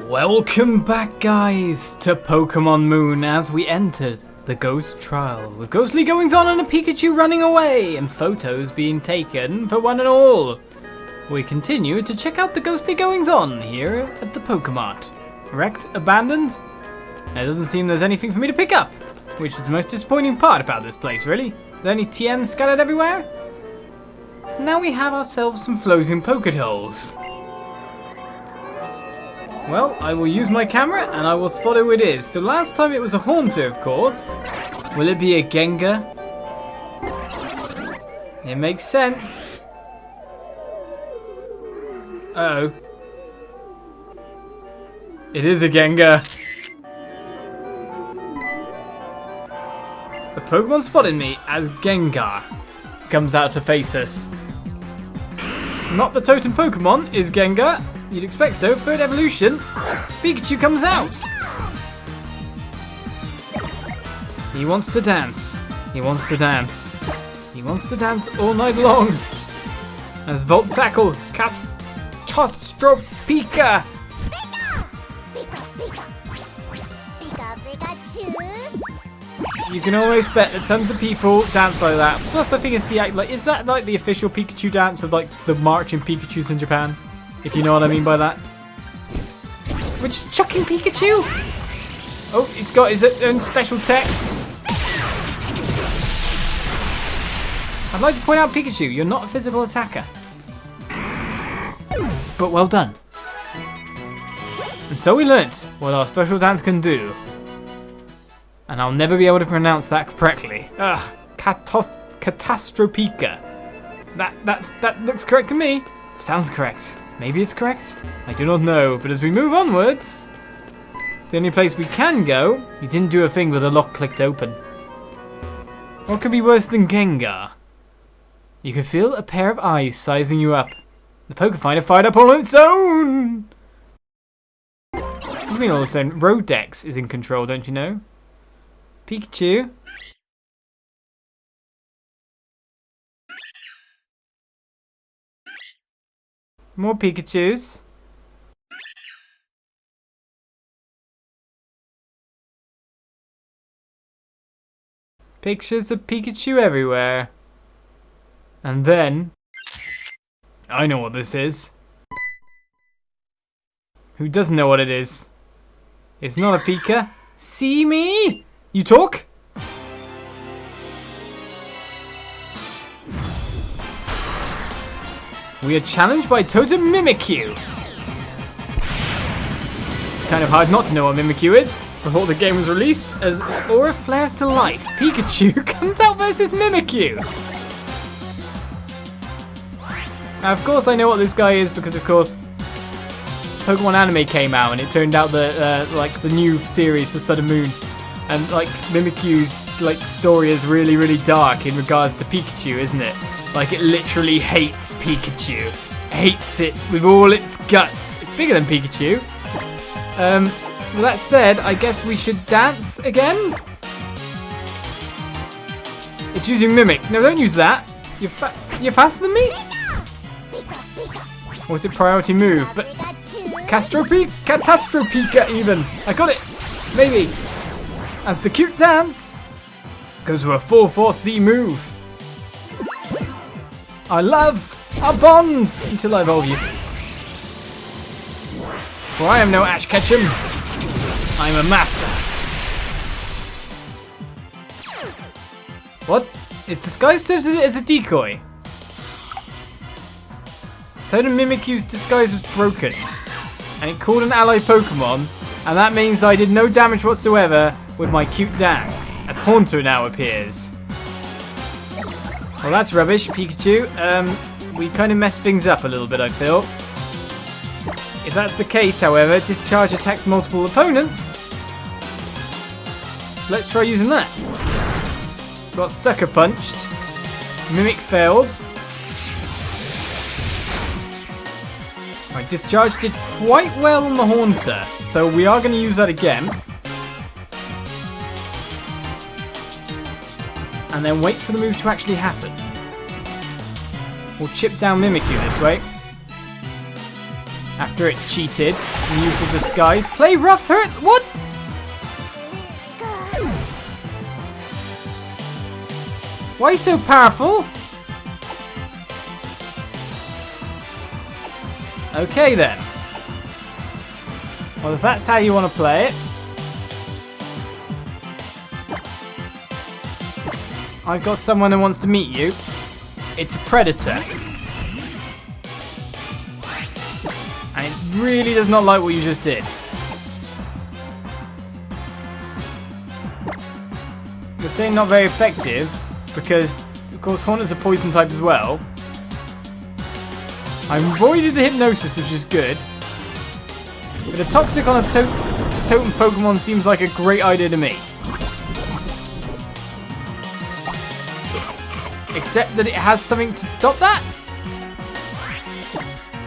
Welcome back, guys, to Pokemon Moon as we entered the Ghost Trial with ghostly goings on and a Pikachu running away and photos being taken for one and all. We continue to check out the ghostly goings on here at the Pokemart. Wrecked? Abandoned? It doesn't seem there's anything for me to pick up, which is the most disappointing part about this place, really. Is there any TMs scattered everywhere? Now we have ourselves some floating Pokédolls. Well, I will use my camera and I will spot who it is. So last time it was a Haunter, of course. Will it be a Gengar? It makes sense. Uh-oh. It is a Gengar. A Pokemon spotted me as Gengar comes out to face us. Not the Totem Pokemon is Gengar. You'd expect so. Third evolution. Pikachu comes out. He wants to dance. He wants to dance. He wants to dance all night long. As Volt Tackle. Catastro Pika. You can always bet that tons of people dance like that. Plus, I think it's the is that like the official Pikachu dance of like the marching Pikachus in Japan? If you know what I mean by that. We're just chucking Pikachu. Oh, he's got his own special text. I'd like to point out, Pikachu, you're not a physical attacker. But well done. And so we learnt what our special dance can do. And I'll never be able to pronounce that correctly. Catastropika. That looks correct to me. Sounds correct. Maybe it's correct? I do not know, but as we move onwards, the only place we can go, you didn't do a thing with the lock clicked open. What could be worse than Gengar? You can feel a pair of eyes sizing you up. The Pokefinder fired up all on its own! You mean all of a sudden, Rodex is in control, don't you know? Pikachu. More Pikachus. Pictures of Pikachu everywhere. And then... I know what this is. Who doesn't know what it is? It's not a Pika. See me? You talk? We are challenged by Totem Mimikyu. It's kind of hard not to know what Mimikyu is before the game was released, as its aura flares to life. Pikachu comes out versus Mimikyu. Now, of course, I know what this guy is because, of course, Pokemon anime came out, and it turned out that like the new series for Sun and Moon, and like Mimikyu's like story is really, really dark in regards to Pikachu, isn't it? Like, it literally hates Pikachu. Hates it with all its guts. It's bigger than Pikachu. With that said, I guess we should dance again? It's using Mimic. No, don't use that. You're faster than me? Or was it priority move? But Catastropika even. I got it. Maybe. As the cute dance goes with a full force Z move. I love our bond until I evolve you. For I am no Ash Ketchum. I am a master. What? Its disguise serves as a decoy. Totem Mimikyu's disguise was broken, and it called an ally Pokemon, and that means that I did no damage whatsoever with my cute dance, as Haunter now appears. Well, that's rubbish, Pikachu. We kind of messed things up a little bit, I feel. If that's the case, however, Discharge attacks multiple opponents. So let's try using that. Got Sucker Punched. Mimic failed. My Discharge did quite well on the Haunter, so we are going to use that again. And then wait for the move to actually happen. We'll chip down Mimikyu this way. After it cheated and used a disguise. Play rough, hurt. What? Why are you so powerful? Okay then. Well, if that's how you want to play it. I've got someone who wants to meet you. It's a predator. And it really does not like what you just did. You're saying not very effective because, of course, Haunter's a poison type as well. I avoided the hypnosis, which is good. But a toxic on a totem Pokemon seems like a great idea to me. Except that it has something to stop that?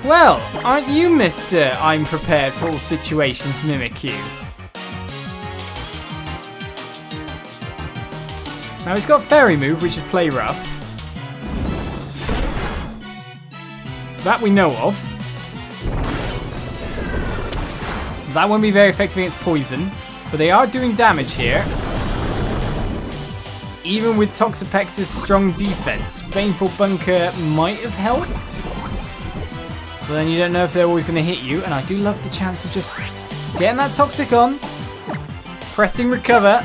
Well, aren't you Mr. I'm prepared for all situations Mimikyu? Now he's got Fairy move, which is Play Rough. So that we know of. That won't be very effective against poison, but they are doing damage here. Even with Toxapex's strong defense, Baneful Bunker might have helped. But then you don't know if they're always going to hit you, and I do love the chance of just getting that Toxic on, pressing recover.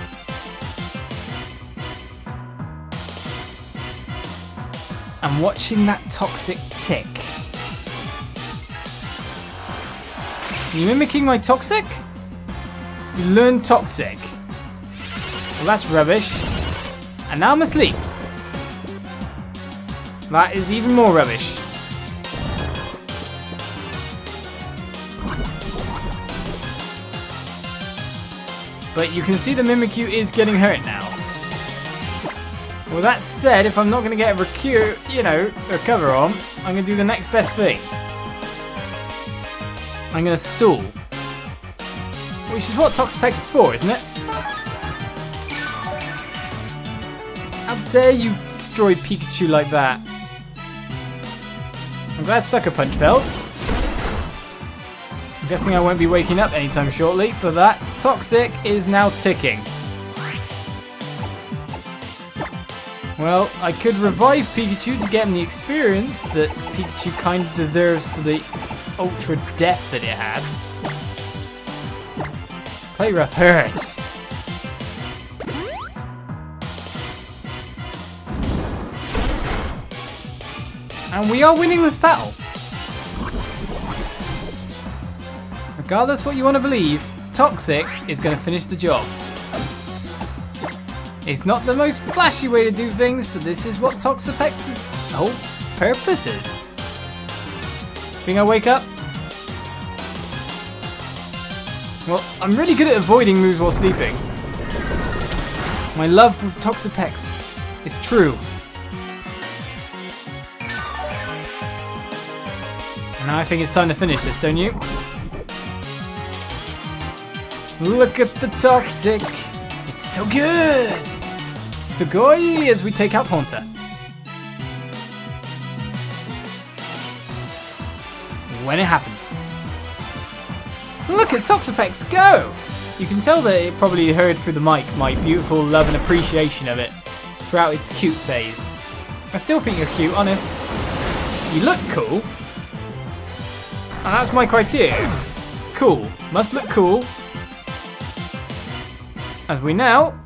And watching that Toxic tick. Are you mimicking my Toxic? You learned Toxic. Well, that's rubbish. And now I'm asleep. That is even more rubbish. But you can see the Mimikyu is getting hurt now. Well, that said, if I'm not going to get a recover on, I'm going to do the next best thing. I'm going to stall. Which is what Toxapex is for, isn't it? How dare you destroy Pikachu like that? I'm glad Sucker Punch fell. I'm guessing I won't be waking up anytime shortly, but that Toxic is now ticking. Well, I could revive Pikachu to get him the experience that Pikachu kind of deserves for the ultra death that it had. Play Rough hurts. And we are winning this battle. Regardless what you want to believe, Toxic is going to finish the job. It's not the most flashy way to do things, but this is what Toxapex's whole purpose is. Think I wake up? Well, I'm really good at avoiding moves while sleeping. My love with Toxapex is true. And now I think it's time to finish this, don't you? Look at the Toxic. It's so good. Sugoi as we take out Haunter. When it happens. Look at Toxapex go! You can tell that it probably heard through the mic my beautiful love and appreciation of it throughout its cute phase. I still think you're cute, honest. You look cool. And that's my criteria. Cool. Must look cool. As we now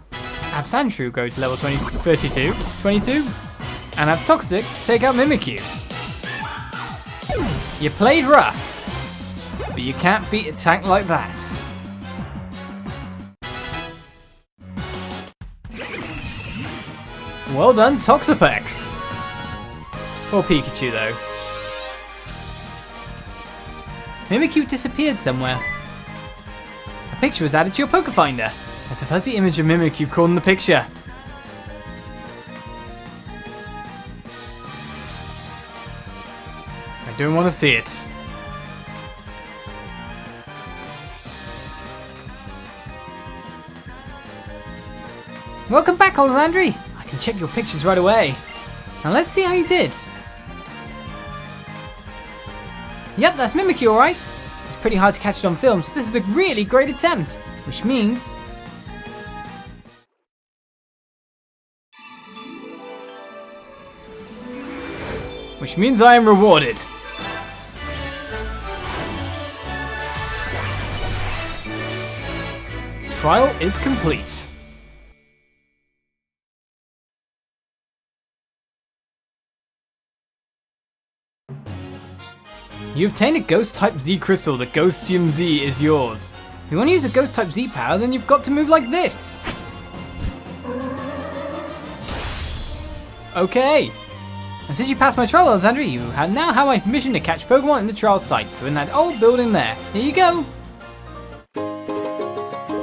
have Sandshrew go to level 22, and have Toxic take out Mimikyu. You played rough, but you can't beat a tank like that. Well done, Toxapex. Poor Pikachu, though. Mimikyu disappeared somewhere. A picture was added to your Pokefinder. There's a fuzzy image of Mimikyu caught in the picture. I don't want to see it. Welcome back, Olizandri. I can check your pictures right away. Now let's see how you did. Yep, that's Mimikyu, alright. It's pretty hard to catch it on film, so this is a really great attempt. Which means... I am rewarded. Trial is complete. You obtained a Ghost-type Z crystal. The Ghostium Z is yours. If you want to use a Ghost-type Z power, then you've got to move like this. Okay. And since you passed my trial, Olizandri, you now have my mission to catch Pokemon in the trial site. So in that old building there. Here you go.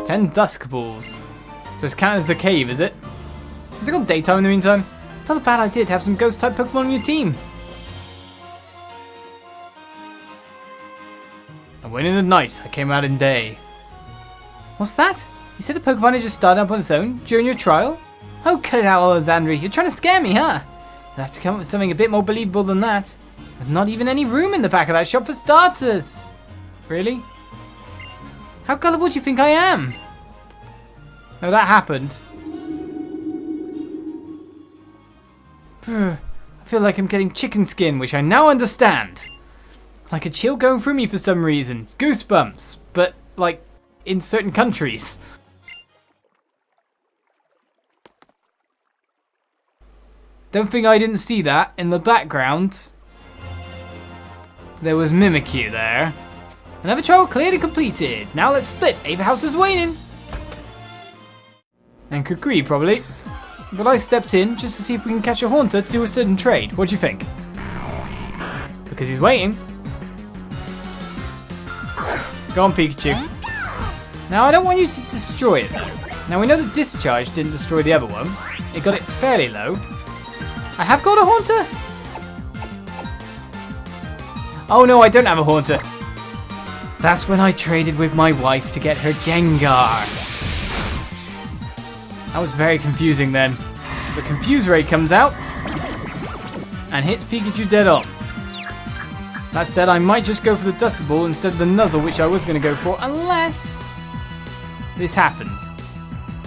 10 Dusk Balls. So it's counted as a cave, is it? Has it got daytime in the meantime? It's not a bad idea to have some Ghost-type Pokemon on your team. I went in at night, I came out in day. What's that? You said the Pokemon just started up on its own during your trial? Oh, cut it out, Olizandri. You're trying to scare me, huh? You'll have to come up with something a bit more believable than that. There's not even any room in the back of that shop for starters. Really? How gullible do you think I am? No, that happened. I feel like I'm getting chicken skin, which I now understand. Like a chill going through me for some reason. It's goosebumps, but like in certain countries. Don't think I didn't see that in the background. There was Mimikyu there. Another trial cleared and completed. Now let's split. Ava House is waiting. And Kukui probably. But I stepped in just to see if we can catch a Haunter to do a certain trade. What do you think? Because he's waiting. Go on, Pikachu. Now, I don't want you to destroy it. Now, we know the discharge didn't destroy the other one. It got it fairly low. I have got a Haunter. Oh, no, I don't have a Haunter. That's when I traded with my wife to get her Gengar. That was very confusing then. The Confuse Ray comes out and hits Pikachu dead on. That said, I might just go for the Dusk Ball instead of the Nuzzle, which I was going to go for, unless this happens.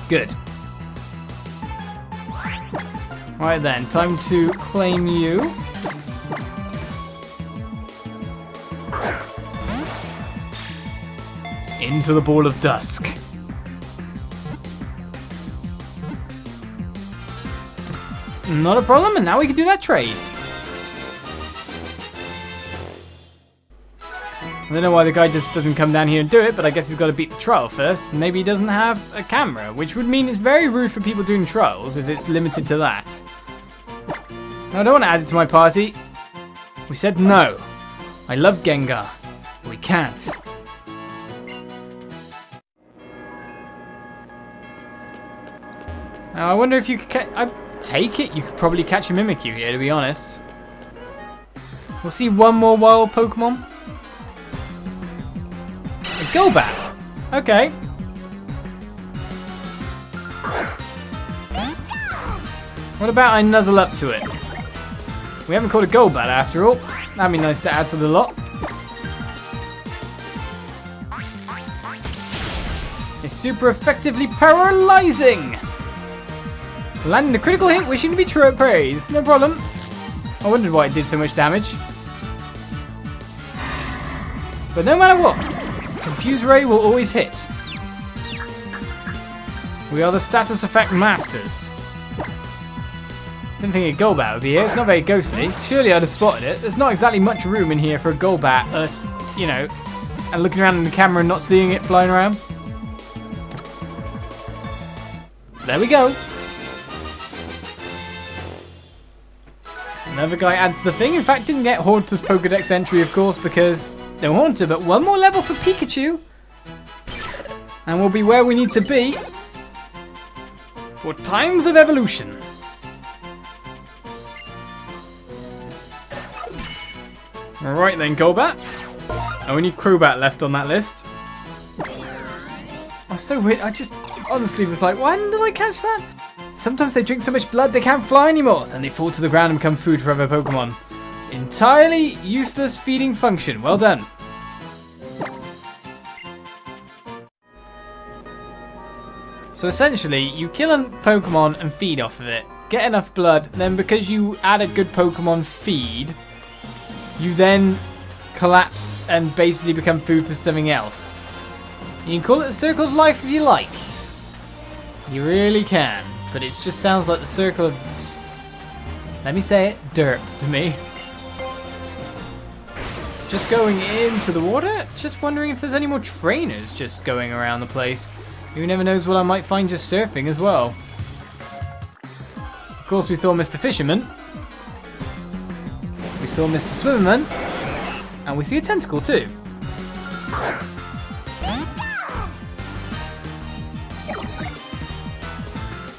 Good. Right then, time to claim you. Into the Ball of Dusk. Not a problem, and now we can do that trade. I don't know why the guy just doesn't come down here and do it, but I guess he's got to beat the trial first. Maybe he doesn't have a camera, which would mean it's very rude for people doing trials if it's limited to that. No, I don't want to add it to my party. We said no. I love Gengar. We can't. Now, I wonder if you could I take it. You could probably catch a Mimikyu here, to be honest. We'll see one more wild Pokemon. A Golbat. Okay. What about I nuzzle up to it? We haven't caught a Golbat after all. That'd be nice to add to the lot. It's super effectively paralyzing. Landing a critical hit, wishing to be true praised. No problem. I wondered why it did so much damage. But no matter what, Confuse Ray will always hit. We are the status effect masters. Didn't think a Golbat would be here. It's not very ghostly. Surely I'd have spotted it. There's not exactly much room in here for a Golbat, you know, and looking around in the camera and not seeing it flying around. There we go. Another guy adds to the thing. In fact, didn't get Haunter's Pokedex entry, of course, because no Haunter, but one more level for Pikachu. And we'll be where we need to be for times of evolution. Alright then, Golbat. Only Crobat left on that list. Oh, so weird. I just honestly was like, why did I catch that? Sometimes they drink so much blood they can't fly anymore, and they fall to the ground and become food for other Pokemon. Entirely useless feeding function. Well done. So essentially, you kill a Pokemon and feed off of it. Get enough blood, then because you add a good Pokemon feed, you then collapse and basically become food for something else. You can call it the circle of life if you like. You really can, but it just sounds like the circle of, let me say it, dirt to me. Just going into the water, just wondering if there's any more trainers just going around the place. Who never knows what I might find just surfing as well. Of course we saw Mr. Fisherman. We saw Mr. Swimmerman. And we see a tentacle too.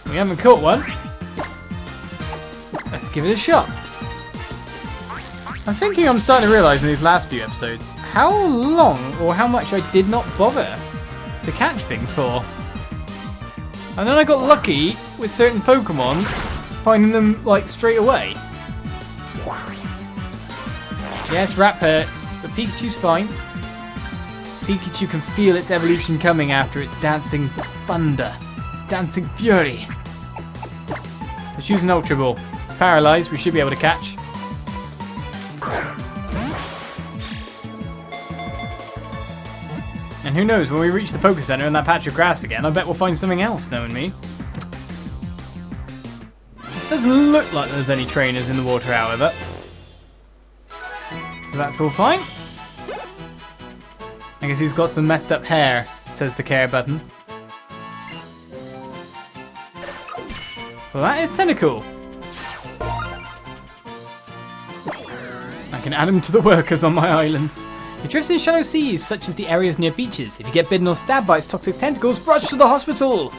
We haven't caught one. Let's give it a shot. I'm thinking I'm starting to realise in these last few episodes how long or how much I did not bother to catch things for. And then I got lucky with certain Pokemon, finding them like straight away. Yes, Rap hurts, but Pikachu's fine. Pikachu can feel its evolution coming after its dancing thunder, its dancing fury. Let's use an Ultra Ball. It's paralysed, we should be able to catch. And who knows, when we reach the Poké Center and that patch of grass again, I bet we'll find something else, knowing me. It doesn't look like there's any trainers in the water, however. So that's all fine. I guess he's got some messed up hair, says the care button. So that is Tentacool. I can add him to the workers on my islands. It drifts in shallow seas, such as the areas near beaches. If you get bitten or stabbed by its toxic tentacles, rush to the hospital!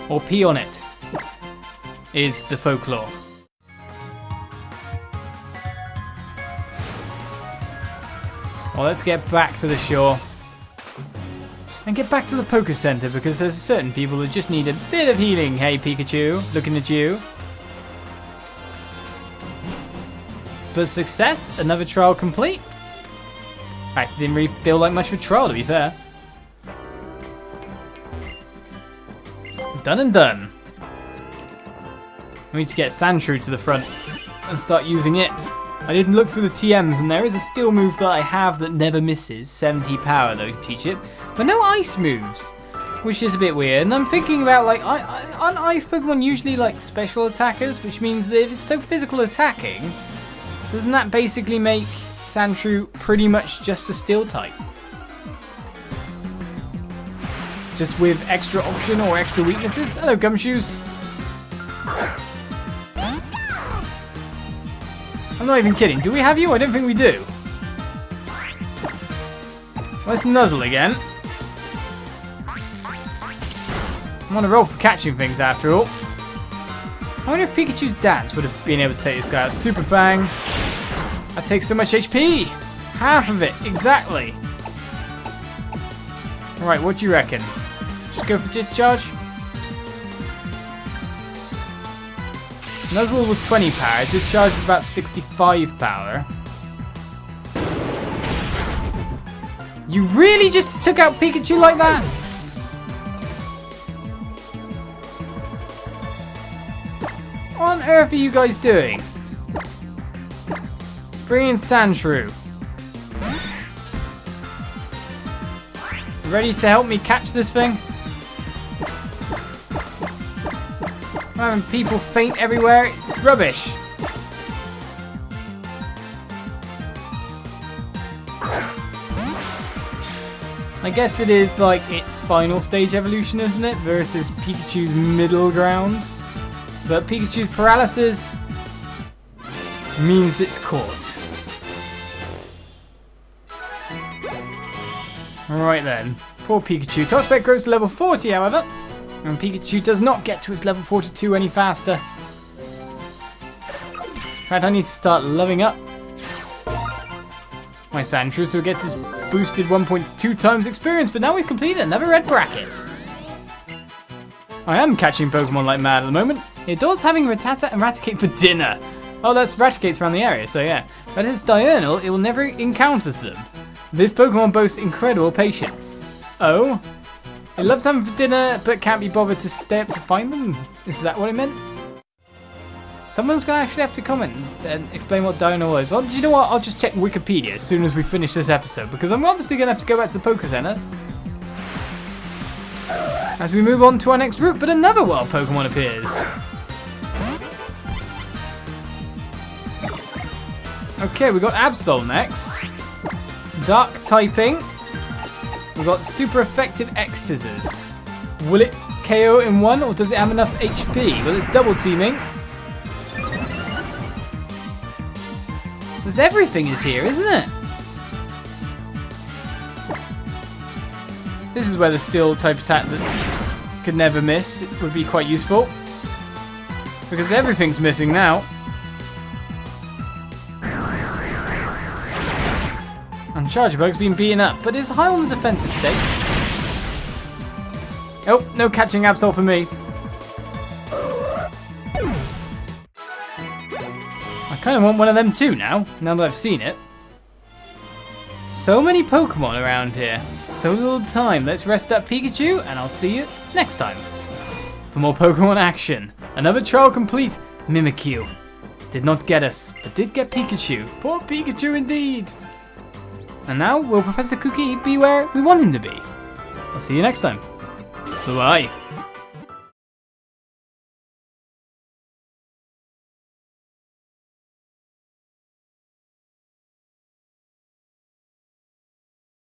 Or pee on it, is the folklore. Well, let's get back to the shore. And get back to the Poké Center, because there's certain people that just need a bit of healing. Hey Pikachu, looking at you. But success, another trial complete. In fact, it didn't really feel like much of a trial, to be fair. Done and done. We need to get Sandshrew to the front and start using it. I didn't look through the TMs, and there is a steel move that I have that never misses. 70 power, though, to teach it. But no ice moves, which is a bit weird. And I'm thinking about, like, aren't ice Pokemon usually, like, special attackers? Which means that if it's so physical attacking, doesn't that basically make Sandshrew pretty much just a steel type? Just with extra option or extra weaknesses? Hello, Gumshoes. I'm not even kidding. Do we have you? I don't think we do. Let's nuzzle again. I'm on a roll for catching things after all. I wonder if Pikachu's dance would have been able to take this guy out. Super Fang. That takes so much HP. Half of it, exactly. Alright, what do you reckon? Just go for discharge? Nuzzle was 20 power, discharge is about 65 power. You really just took out Pikachu like that? What on earth are you guys doing? Bring in Sandshrew. Ready to help me catch this thing? I'm having people faint everywhere. It's rubbish. I guess it is like its final stage evolution, isn't it? Versus Pikachu's middle ground. But Pikachu's paralysis means it's caught. Alright then. Poor Pikachu. Top spec grows to level 40, however. And Pikachu does not get to its level 42 any faster. In fact, I need to start leveling up my Sandshrew so it gets its boosted 1.2 times experience. But now we've completed another red bracket. I am catching Pokemon like mad at the moment. It does having Rattata and Raticate for dinner. Oh, that's Raticates around the area, so yeah. But it's diurnal, it will never encounter them. This Pokemon boasts incredible patience. Oh? It loves them for dinner, but can't be bothered to stay up to find them? Is that what it meant? Someone's going to actually have to comment and explain what diurnal is. Well, do you know what? I'll just check Wikipedia as soon as we finish this episode, because I'm obviously going to have to go back to the Poké Center as we move on to our next route, but another wild Pokemon appears. Okay, we got Absol next. Dark typing. We've got super effective X Scissors. Will it KO in one, or does it have enough HP? Well, it's double teaming. There's everything is here, isn't it? This is where the steel type attack that could never miss would be quite useful. Because everything's missing now. And Chargebug's been beaten up, but is high on the defensive stakes. Oh, no catching Absol for me. I kind of want one of them too now that I've seen it. So many Pokemon around here. So little time. Let's rest up Pikachu, and I'll see you next time. For more Pokemon action. Another trial complete. Mimikyu. Did not get us, but did get Pikachu. Poor Pikachu indeed. And now, will Professor Cookie be where we want him to be? I'll see you next time. Bye-bye.